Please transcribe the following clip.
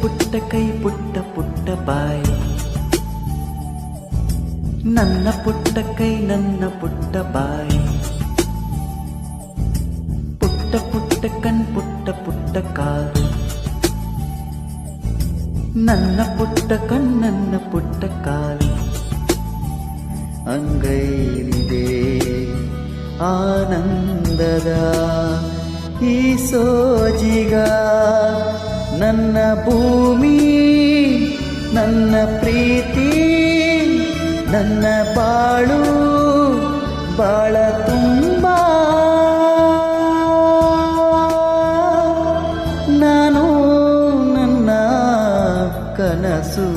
ಪುಟ್ಟ ಕೈ ಪುಟ್ಟ ಬಾಯಿ, ನನ್ನ ಪುಟ್ಟ ಕೈ ನನ್ನ ಪುಟ್ಟ ಬಾಯಿ, ಪುಟ್ಟ ಕಣ್ ಪುಟ್ಟ ಕಾಲು, ನನ್ನ ಪುಟ್ಟ ಕಣ್ ನನ್ನ ಪುಟ್ಟ ಕಾಲು. ಅಂಗೈಲಿದೆ ಆನಂದದ ಈ ಸೋಜಿಗ, ನನ್ನ ಭೂಮಿ ನನ್ನ ಪ್ರೀತಿ ನನ್ನ ಬಾಳು ಬಾಳ ತುಂಬ. ನಾನು ನನ್ನ ಕನಸು